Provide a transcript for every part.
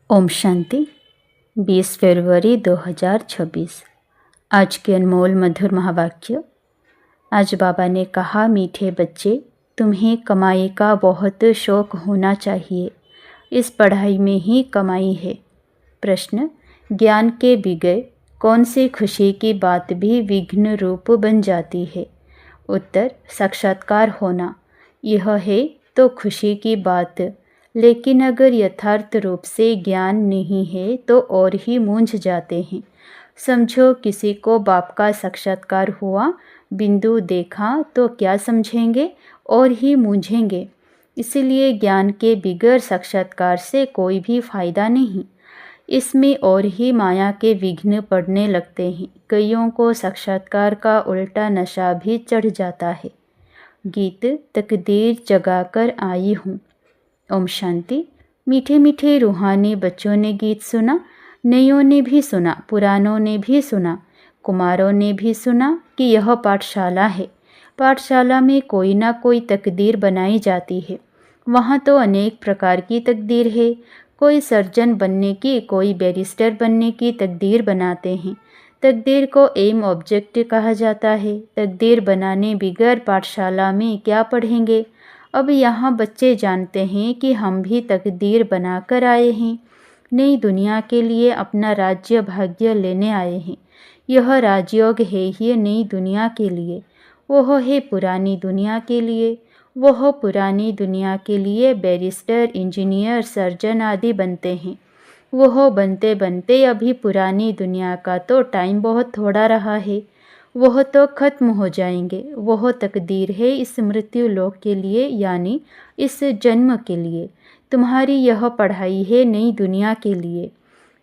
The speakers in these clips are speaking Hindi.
ओम शांति। 20 फरवरी 2026। आज के अनमोल मधुर महावाक्य। आज बाबा ने कहा, मीठे बच्चे, तुम्हें कमाई का बहुत शौक होना चाहिए। इस पढ़ाई में ही कमाई है। प्रश्न, ज्ञान के बगैर कौन सी खुशी की बात भी विघ्न रूप बन जाती है? उत्तर, साक्षात्कार होना। यह है तो खुशी की बात, लेकिन अगर यथार्थ रूप से ज्ञान नहीं है तो और ही मूंझ जाते हैं। समझो, किसी को बाप का साक्षात्कार हुआ, बिंदु देखा तो क्या समझेंगे और ही मूंझेंगे। इसलिए ज्ञान के बिगैर साक्षात्कार से कोई भी फायदा नहीं। इसमें और ही माया के विघ्न पड़ने लगते हैं। कईयों को साक्षात्कार का उल्टा नशा भी चढ़ जाता है। गीत, तकदीर जगाकर आई हूँ। ओम शांति। मीठे मीठे रूहानी बच्चों ने गीत सुना, नयों ने भी सुना, पुरानों ने भी सुना, कुमारों ने भी सुना कि यह पाठशाला है। पाठशाला में कोई ना कोई तकदीर बनाई जाती है। वहाँ तो अनेक प्रकार की तकदीर है। कोई सर्जन बनने की, कोई बैरिस्टर बनने की तकदीर बनाते हैं। तकदीर को एम ऑब्जेक्ट कहा जाता है। तकदीर बनाने बिगैर पाठशाला में क्या पढ़ेंगे? अब यहाँ बच्चे जानते हैं कि हम भी तकदीर बनाकर आए हैं। नई दुनिया के लिए अपना राज्य भाग्य लेने आए हैं। यह राजयोग है ही नई दुनिया के लिए, वह है पुरानी दुनिया के लिए। वह पुरानी दुनिया के लिए बैरिस्टर, इंजीनियर, सर्जन आदि बनते हैं। वह बनते बनते अभी पुरानी दुनिया का तो टाइम बहुत थोड़ा रहा है। वह तो खत्म हो जाएंगे। वह तकदीर है इस मृत्यु लोक के लिए, यानी इस जन्म के लिए। तुम्हारी यह पढ़ाई है नई दुनिया के लिए।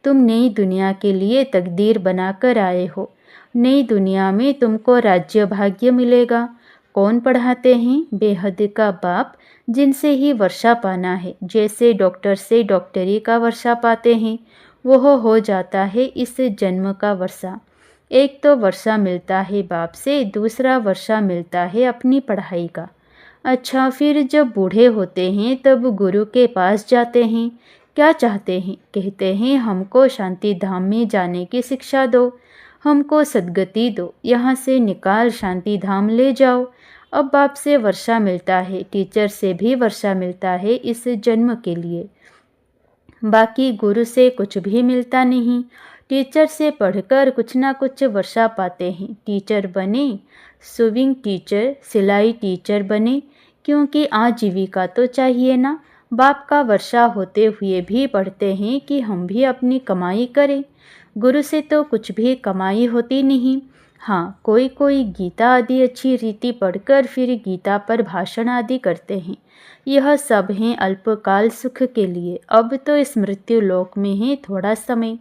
तुम नई दुनिया के लिए तकदीर बनाकर आए हो। नई दुनिया में तुमको राज्य भाग्य मिलेगा। कौन पढ़ाते हैं? बेहद का बाप, जिनसे ही वर्षा पाना है। जैसे डॉक्टर से डॉक्टरी का वर्षा पाते हैं, वह हो जाता है इस जन्म का वर्षा। एक तो वर्षा मिलता है बाप से, दूसरा वर्षा मिलता है अपनी पढ़ाई का। अच्छा, फिर जब बूढ़े होते हैं तब गुरु के पास जाते हैं। क्या चाहते हैं? कहते हैं, हमको शांति धाम में जाने की शिक्षा दो, हमको सद्गति दो, यहाँ से निकाल शांति धाम ले जाओ। अब बाप से वर्षा मिलता है, टीचर से भी वर्षा मिलता है इस जन्म के लिए। बाकी गुरु से कुछ भी मिलता नहीं। टीचर से पढ़कर कुछ ना कुछ वर्षा पाते हैं। टीचर बने, स्विंग टीचर, सिलाई टीचर बने, क्योंकि आजीविका तो चाहिए ना। बाप का वर्षा होते हुए भी पढ़ते हैं कि हम भी अपनी कमाई करें। गुरु से तो कुछ भी कमाई होती नहीं। हाँ, कोई कोई गीता आदि अच्छी रीति पढ़कर फिर गीता पर भाषण आदि करते हैं। यह सब हैं अल्पकाल सुख के लिए। अब तो इस मृत्यु लोक में है थोड़ा समय।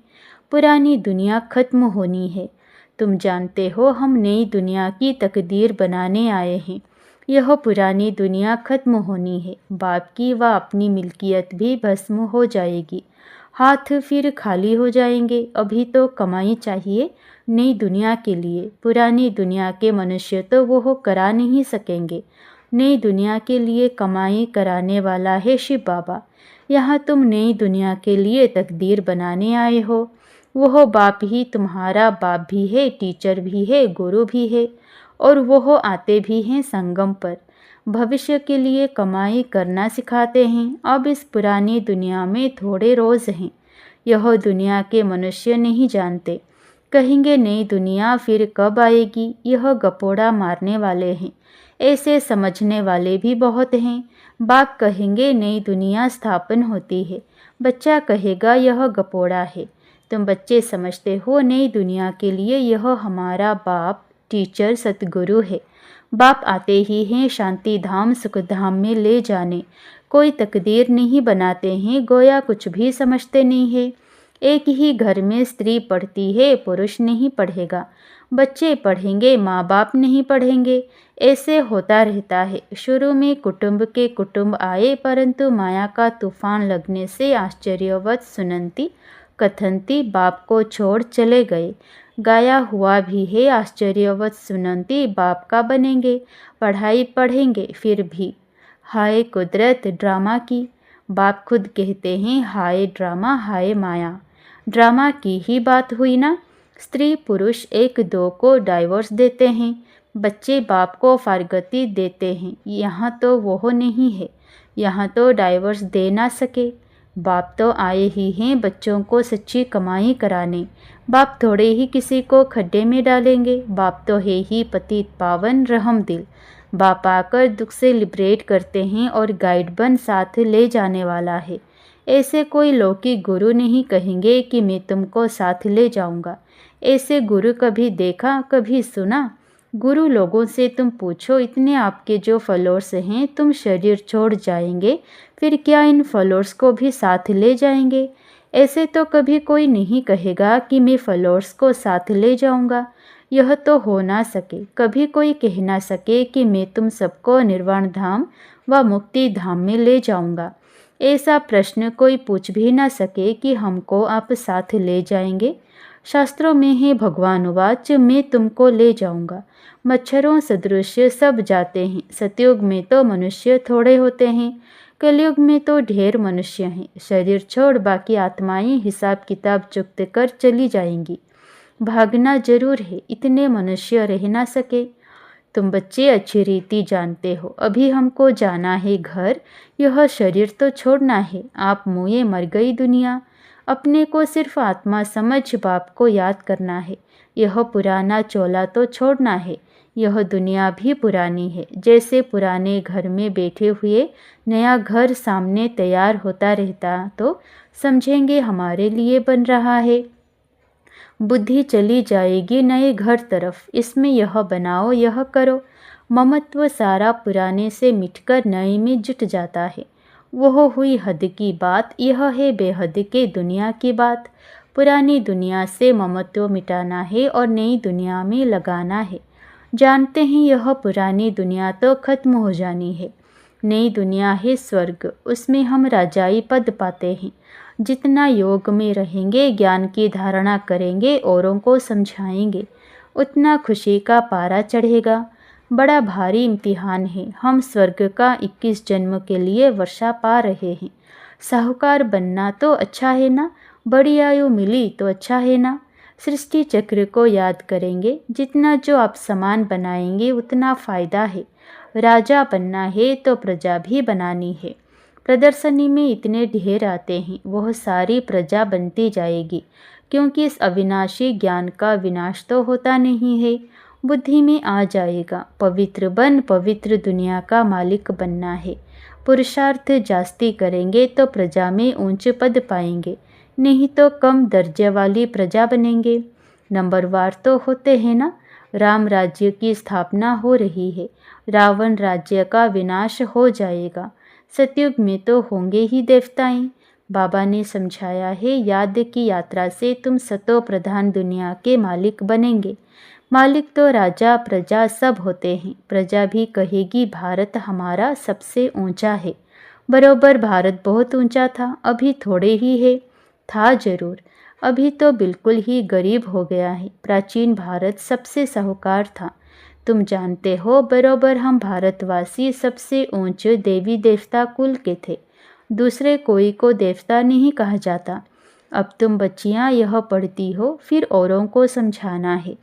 पुरानी दुनिया खत्म होनी है। तुम जानते हो, हम नई दुनिया की तकदीर बनाने आए हैं। यह पुरानी दुनिया खत्म होनी है। बाप की व अपनी मिल्कियत भी भस्म हो जाएगी। हाथ फिर खाली हो जाएंगे। अभी तो कमाई चाहिए नई दुनिया के लिए। पुरानी दुनिया के मनुष्य तो वो करा नहीं सकेंगे। नई दुनिया के लिए कमाई कराने वाला है शिव बाबा। यहाँ तुम नई दुनिया के लिए तकदीर बनाने आए हो। वह बाप ही तुम्हारा बाप भी है, टीचर भी है, गुरु भी है, और वह आते भी हैं संगम पर। भविष्य के लिए कमाई करना सिखाते हैं। अब इस पुरानी दुनिया में थोड़े रोज़ हैं। यह दुनिया के मनुष्य नहीं जानते। कहेंगे नई दुनिया फिर कब आएगी? यह गपोड़ा मारने वाले हैं। ऐसे समझने वाले भी बहुत हैं। बाप कहेंगे नई दुनिया स्थापन होती है। बच्चा कहेगा यह गपोड़ा है। तुम बच्चे समझते हो नई दुनिया के लिए यह हमारा बाप, टीचर, सतगुरु है। बाप आते ही हैं शांति धाम, सुख धाम में ले जाने। कोई तकदीर नहीं बनाते हैं, गोया कुछ भी समझते नहीं है। एक ही घर में स्त्री पढ़ती है, पुरुष नहीं पढ़ेगा। बच्चे पढ़ेंगे, माँ बाप नहीं पढ़ेंगे। ऐसे होता रहता है। शुरू में कुटुंब के कुटुंब आए, परंतु माया का तूफान लगने से आश्चर्यवत सुनंती कथनती बाप को छोड़ चले गए। गाया हुआ भी है, आश्चर्यवत सुनंती बाप का बनेंगे। पढ़ाई पढ़ेंगे फिर भी। हाय कुदरत ड्रामा की। बाप खुद कहते हैं, हाय ड्रामा हाय माया। ड्रामा की ही बात हुई ना। स्त्री पुरुष एक दो को डाइवोर्स देते हैं, बच्चे बाप को फारगती देते हैं। यहाँ तो वो नहीं है, यहाँ तो डाइवोर्स दे ना सके। बाप तो आए ही हैं बच्चों को सच्ची कमाई कराने। बाप थोड़े ही किसी को खड्डे में डालेंगे। बाप तो है ही पतित पावन रहम दिल। बाप आकर दुख से लिबरेट करते हैं और गाइड बन साथ ले जाने वाला है। ऐसे कोई लौकिक गुरु नहीं कहेंगे कि मैं तुमको साथ ले जाऊंगा। ऐसे गुरु कभी देखा, कभी सुना? गुरु लोगों से तुम पूछो, इतने आपके जो फॉलोअर्स हैं, तुम शरीर छोड़ जाएंगे, फिर क्या इन फॉलोअर्स को भी साथ ले जाएंगे? ऐसे तो कभी कोई नहीं कहेगा कि मैं फॉलोअर्स को साथ ले जाऊंगा। यह तो हो ना सके। कभी कोई कह ना सके कि मैं तुम सबको निर्वाण धाम व मुक्ति धाम में ले जाऊंगा। ऐसा प्रश्न कोई पूछ भी ना सके कि हमको आप साथ ले जाएंगे। शास्त्रों में है भगवान वाच, मैं तुमको ले जाऊंगा। मच्छरों सदृश सब जाते हैं। सतयुग में तो मनुष्य थोड़े होते हैं, कलयुग में तो ढेर मनुष्य हैं। शरीर छोड़ बाकी आत्माएं हिसाब किताब चुकते कर चली जाएंगी। भागना जरूर है, इतने मनुष्य रह ना सके। तुम बच्चे अच्छी रीति जानते हो, अभी हमको जाना है घर, यह शरीर तो छोड़ना है। आप मुए मर गई दुनिया। अपने को सिर्फ आत्मा समझ बाप को याद करना है। यह पुराना चोला तो छोड़ना है। यह दुनिया भी पुरानी है। जैसे पुराने घर में बैठे हुए नया घर सामने तैयार होता रहता तो समझेंगे हमारे लिए बन रहा है। बुद्धि चली जाएगी नए घर तरफ, इसमें यह बनाओ यह करो। ममत्व सारा पुराने से मिटकर नए में जुट जाता है। वह हुई हद की बात, यह है बेहद के दुनिया की बात। पुरानी दुनिया से ममत्व मिटाना है और नई दुनिया में लगाना है। जानते हैं यह पुरानी दुनिया तो खत्म हो जानी है। नई दुनिया है स्वर्ग, उसमें हम राजाई पद पाते हैं। जितना योग में रहेंगे, ज्ञान की धारणा करेंगे, औरों को समझाएंगे, उतना खुशी का पारा चढ़ेगा। बड़ा भारी इम्तिहान है। हम स्वर्ग का 21 जन्म के लिए वर्षा पा रहे हैं। साहूकार बनना तो अच्छा है ना, बड़ी आयु मिली तो अच्छा है ना। सृष्टि चक्र को याद करेंगे, जितना जो आप समान बनाएंगे उतना फ़ायदा है। राजा बनना है तो प्रजा भी बनानी है। प्रदर्शनी में इतने ढेर आते हैं, वह सारी प्रजा बनती जाएगी, क्योंकि इस अविनाशी ज्ञान का विनाश तो होता नहीं है। बुद्धि में आ जाएगा, पवित्र बन पवित्र दुनिया का मालिक बनना है। पुरुषार्थ जास्ती करेंगे तो प्रजा में ऊंच पद पाएंगे, नहीं तो कम दर्जे वाली प्रजा बनेंगे। नंबरवार तो होते हैं ना। राम राज्य की स्थापना हो रही है, रावण राज्य का विनाश हो जाएगा। सतयुग में तो होंगे ही देवताएं। बाबा ने समझाया है, याद की यात्रा से तुम सतो प्रधान दुनिया के मालिक बनेंगे। मालिक तो राजा प्रजा सब होते हैं। प्रजा भी कहेगी भारत हमारा सबसे ऊंचा है। बरोबर भारत बहुत ऊंचा था, अभी थोड़े ही है। था जरूर, अभी तो बिल्कुल ही गरीब हो गया है। प्राचीन भारत सबसे साहूकार था। तुम जानते हो, बरोबर हम भारतवासी सबसे ऊंचे देवी देवता कुल के थे। दूसरे कोई को देवता नहीं कहा जाता। अब तुम बच्चियां यह पढ़ती हो, फिर औरों को समझाना है।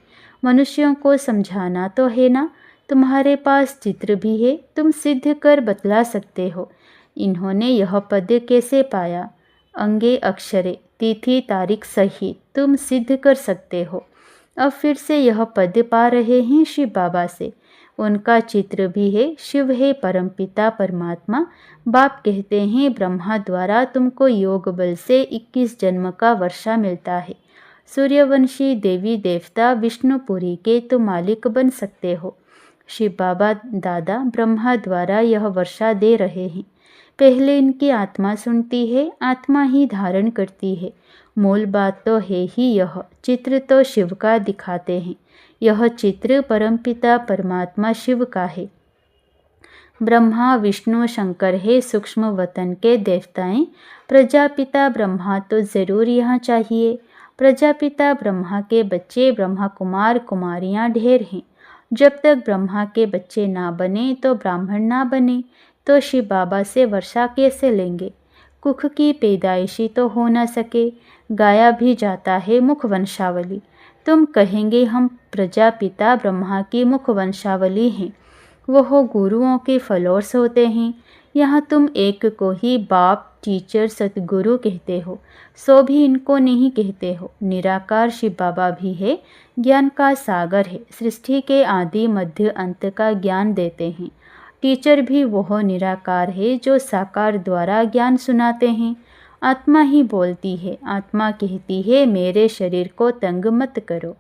मनुष्यों को समझाना तो है ना। तुम्हारे पास चित्र भी है, तुम सिद्ध कर बतला सकते हो। इन्होंने यह पद कैसे पाया? अंगे अक्षरे तिथि तारीख सही तुम सिद्ध कर सकते हो। अब फिर से यह पद पा रहे हैं शिव बाबा से। उनका चित्र भी है। शिव है परमपिता परमात्मा। बाप कहते हैं ब्रह्मा द्वारा तुमको योग बल से 21 जन्म का वर्षा मिलता है। सूर्यवंशी देवी देवता विष्णुपुरी के तुम मालिक बन सकते हो। शिव बाबा दादा ब्रह्मा द्वारा यह वर्षा दे रहे हैं। पहले इनकी आत्मा सुनती है, आत्मा ही धारण करती है। मूल बात तो है ही यह। चित्र तो शिव का दिखाते हैं। यह चित्र परमपिता परमात्मा शिव का है। ब्रह्मा विष्णु शंकर है सूक्ष्म वतन के देवताएं। प्रजापिता ब्रह्मा तो ज़रूर यहाँ चाहिए। प्रजापिता ब्रह्मा के बच्चे ब्रह्मा कुमार कुमारियाँ ढेर हैं। जब तक ब्रह्मा के बच्चे ना बने तो ब्राह्मण ना बने, तो शिव बाबा से वर्षा कैसे लेंगे? कुख की पैदाइशी तो हो न सके, गाया भी जाता है मुख वंशावली। तुम कहेंगे हम प्रजापिता ब्रह्मा की मुख वंशावली हैं, वह गुरुओं के फॉलोअर्स होते हैं। यहाँ तुम एक को ही बाप, टीचर, सतगुरु कहते हो, सो भी इनको नहीं कहते हो। निराकार शिव बाबा भी है, ज्ञान का सागर है, सृष्टि के आदि मध्य अंत का ज्ञान देते हैं। टीचर भी वह निराकार है जो साकार द्वारा ज्ञान सुनाते हैं। आत्मा ही बोलती है, आत्मा कहती है मेरे शरीर को तंग मत करो।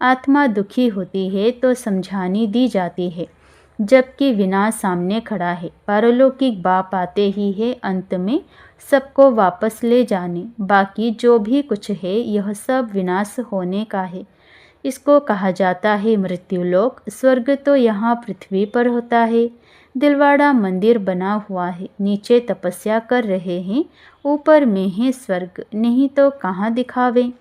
आत्मा दुखी होती है तो समझानी दी जाती है, जबकि विनाश सामने खड़ा है। पारलौकिक बाप आते ही है अंत में सबको वापस ले जाने। बाकी जो भी कुछ है यह सब विनाश होने का है। इसको कहा जाता है मृत्युलोक। स्वर्ग तो यहाँ पृथ्वी पर होता है। दिलवाड़ा मंदिर बना हुआ है, नीचे तपस्या कर रहे हैं, ऊपर में है स्वर्ग, नहीं तो कहाँ दिखावे।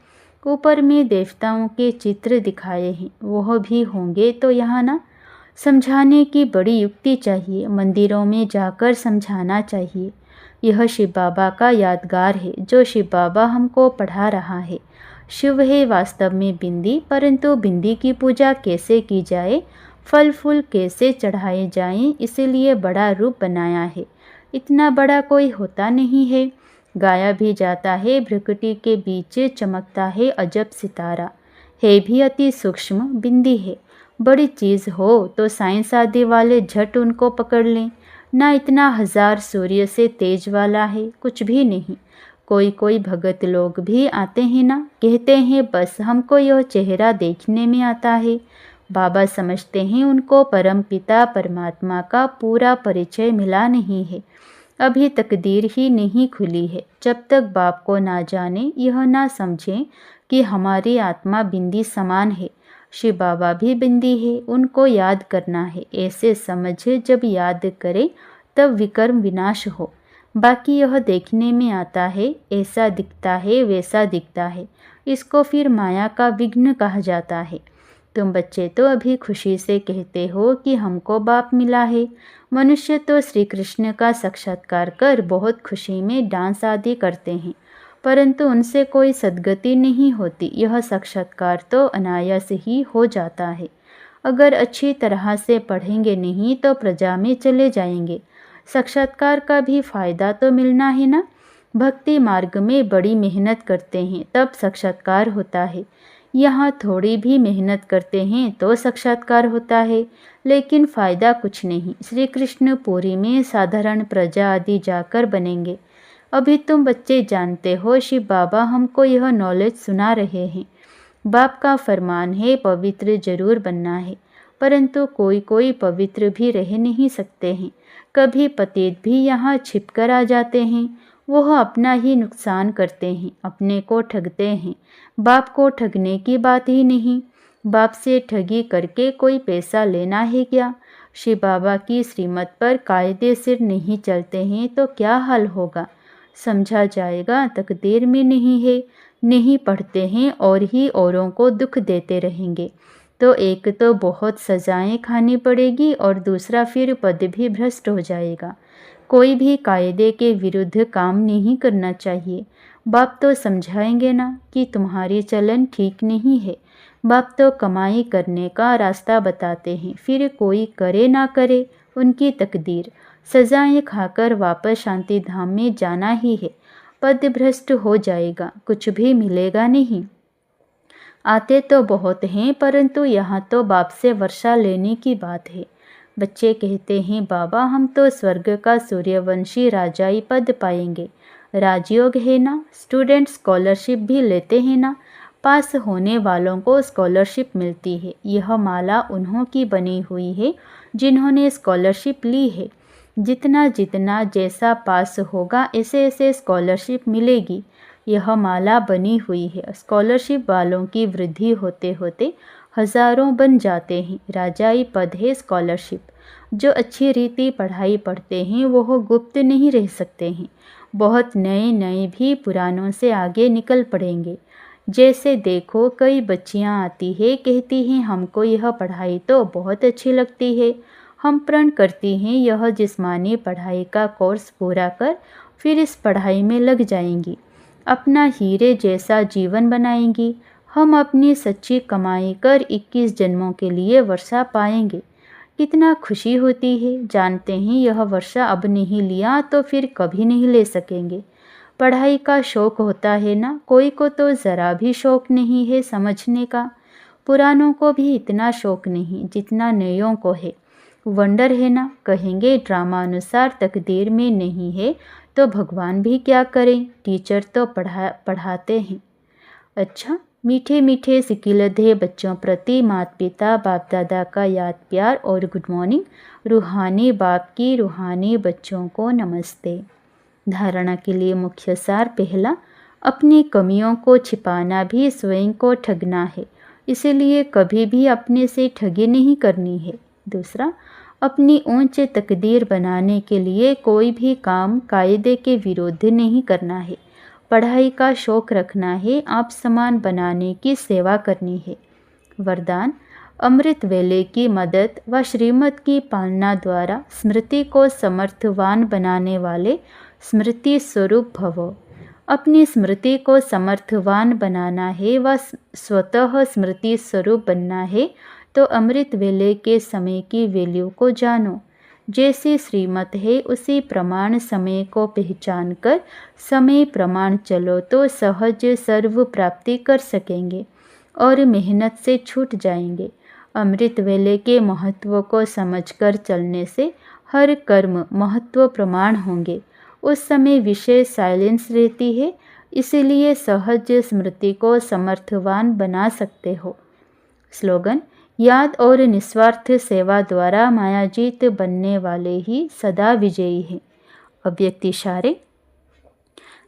ऊपर में देवताओं के चित्र दिखाए हैं, वह भी होंगे तो यहाँ ना। समझाने की बड़ी युक्ति चाहिए, मंदिरों में जाकर समझाना चाहिए। यह शिव बाबा का यादगार है जो शिव बाबा हमको पढ़ा रहा है। शिव है वास्तव में बिंदी, परंतु बिंदी की पूजा कैसे की जाए, फल फूल कैसे चढ़ाए जाएं, इसीलिए बड़ा रूप बनाया है। इतना बड़ा कोई होता नहीं है। गाया भी जाता है भ्रकुटी के बीच चमकता है अजब सितारा, है भी अति सूक्ष्म बिंदी है। बड़ी चीज़ हो तो साइंस आदि वाले झट उनको पकड़ लें, ना इतना हजार सूर्य से तेज वाला है, कुछ भी नहीं। कोई कोई भगत लोग भी आते हैं ना, कहते हैं बस हमको यह चेहरा देखने में आता है। बाबा समझते हैं उनको परम पिता परमात्मा का पूरा परिचय मिला नहीं है, अभी तकदीर ही नहीं खुली है। जब तक बाप को ना जाने, यह ना समझें कि हमारी आत्मा बिंदी समान है, शिव बाबा भी बिंदी है, उनको याद करना है। ऐसे समझे जब याद करे तब विकर्म विनाश हो। बाकी यह देखने में आता है, ऐसा दिखता है वैसा दिखता है, इसको फिर माया का विघ्न कहा जाता है। तुम बच्चे तो अभी खुशी से कहते हो कि हमको बाप मिला है। मनुष्य तो श्री कृष्ण का साक्षात्कार कर बहुत खुशी में डांस आदि करते हैं, परंतु उनसे कोई सद्गति नहीं होती। यह साक्षात्कार तो अनायास ही हो जाता है। अगर अच्छी तरह से पढ़ेंगे नहीं तो प्रजा में चले जाएंगे। साक्षात्कार का भी फायदा तो मिलना है ना। भक्ति मार्ग में बड़ी मेहनत करते हैं तब साक्षात्कार होता है। यहाँ थोड़ी भी मेहनत करते हैं तो साक्षात्कार होता है, लेकिन फ़ायदा कुछ नहीं। श्री कृष्ण पुरी में साधारण प्रजा आदि जाकर बनेंगे। अभी तुम बच्चे जानते हो शिव बाबा हमको यह नॉलेज सुना रहे हैं। बाप का फरमान है पवित्र जरूर बनना है, परंतु कोई कोई पवित्र भी रह नहीं सकते हैं। कभी पतित भी यहाँ छिपकर आ जाते हैं, वह अपना ही नुकसान करते हैं, अपने को ठगते हैं। बाप को ठगने की बात ही नहीं। बाप से ठगी करके कोई पैसा लेना है क्या? शिव बाबा की श्रीमत पर कायदे सिर नहीं चलते हैं तो क्या हाल होगा? समझा जाएगा तकदीर में नहीं है। नहीं पढ़ते हैं और ही औरों को दुख देते रहेंगे तो एक तो बहुत सजाएं खानी पड़ेगी और दूसरा फिर पद भी भ्रष्ट हो जाएगा। कोई भी कायदे के विरुद्ध काम नहीं करना चाहिए। बाप तो समझाएंगे ना कि तुम्हारी चलन ठीक नहीं है। बाप तो कमाई करने का रास्ता बताते हैं, फिर कोई करे ना करे उनकी तकदीर। सजाएं खाकर वापस शांति धाम में जाना ही है। पद भ्रष्ट हो जाएगा, कुछ भी मिलेगा नहीं। आते तो बहुत हैं, परंतु यहाँ तो बाप से वर्षा लेने की बात है। बच्चे कहते हैं बाबा हम तो स्वर्ग का सूर्यवंशी राजाई पद पाएंगे। राजयोग है ना, स्टूडेंट स्कॉलरशिप भी लेते हैं ना, पास होने वालों को स्कॉलरशिप मिलती है। यह माला उन्हों की बनी हुई है जिन्होंने स्कॉलरशिप ली है। जितना जितना जैसा पास होगा ऐसे ऐसे स्कॉलरशिप मिलेगी। यह माला बनी हुई है। स्कॉलरशिप वालों की वृद्धि होते होते हजारों बन जाते हैं। राजाई पद है स्कॉलरशिप। जो अच्छी रीति पढ़ाई पढ़ते हैं वह गुप्त नहीं रह सकते हैं। बहुत नए नए भी पुरानों से आगे निकल पड़ेंगे। जैसे देखो कई बच्चियां आती है, कहती हैं हमको यह पढ़ाई तो बहुत अच्छी लगती है, हम प्रण करती हैं यह जिस्मानी पढ़ाई का कोर्स पूरा कर फिर इस पढ़ाई में लग जाएंगी, अपना हीरे जैसा जीवन बनाएंगी। हम अपनी सच्ची कमाई कर 21 जन्मों के लिए वर्षा पाएंगे। कितना खुशी होती है, जानते हैं यह वर्षा अब नहीं लिया तो फिर कभी नहीं ले सकेंगे। पढ़ाई का शौक होता है ना, कोई को तो ज़रा भी शौक नहीं है समझने का। पुरानों को भी इतना शौक नहीं जितना नयों को है। वंडर है ना, कहेंगे ड्रामा अनुसार तकदीर में नहीं है तो भगवान भी क्या करें, टीचर तो पढ़ाते हैं। अच्छा, मीठे मीठे सिकिलधे बच्चों प्रति माता पिता बाप दादा का याद प्यार और गुड मॉर्निंग। रूहानी बाप की रूहानी बच्चों को नमस्ते। धारणा के लिए मुख्य सार पहला, अपनी कमियों को छिपाना भी स्वयं को ठगना है, इसलिए कभी भी अपने से ठगी नहीं करनी है। दूसरा, अपनी ऊंच तकदीर बनाने के लिए कोई भी काम कायदे के विरुद्ध नहीं करना है। पढ़ाई का शौक रखना है, आप समान बनाने की सेवा करनी है। वरदान, अमृत वेले की मदद व श्रीमत की पालना द्वारा स्मृति को समर्थवान बनाने वाले स्मृति स्वरूप भवो। अपनी स्मृति को समर्थवान बनाना है व स्वतः स्मृति स्वरूप बनना है तो अमृत वेले के समय की वैल्यू को जानो। जैसी श्रीमत है उसी प्रमाण समय को पहचान कर समय प्रमाण चलो तो सहज सर्व प्राप्ति कर सकेंगे और मेहनत से छूट जाएंगे। अमृत वेले के महत्व को समझकर चलने से हर कर्म महत्व प्रमाण होंगे। उस समय विषय साइलेंस रहती है, इसलिए सहज स्मृति को समर्थवान बना सकते हो। स्लोगन, याद और निस्वार्थ सेवा द्वारा मायाजीत बनने वाले ही सदा विजयी हैं। अव्यक्त इशारे,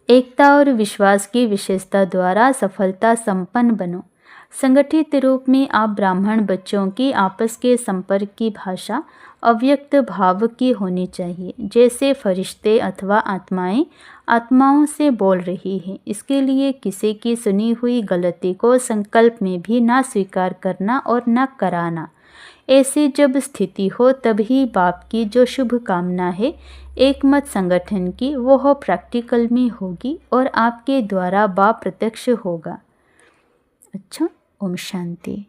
एकता और विश्वास की विशेषता द्वारा सफलता संपन्न बनो। संगठित रूप में आप ब्राह्मण बच्चों की आपस के संपर्क की भाषा अव्यक्त भाव की होनी चाहिए, जैसे फरिश्ते अथवा आत्माएं आत्माओं से बोल रही हैं। इसके लिए किसी की सुनी हुई गलती को संकल्प में भी ना स्वीकार करना और न कराना। ऐसी जब स्थिति हो तभी बाप की जो शुभ कामना है एकमत संगठन की, वो प्रैक्टिकल में होगी और आपके द्वारा बाप प्रत्यक्ष होगा। अच्छा, ओम शांति।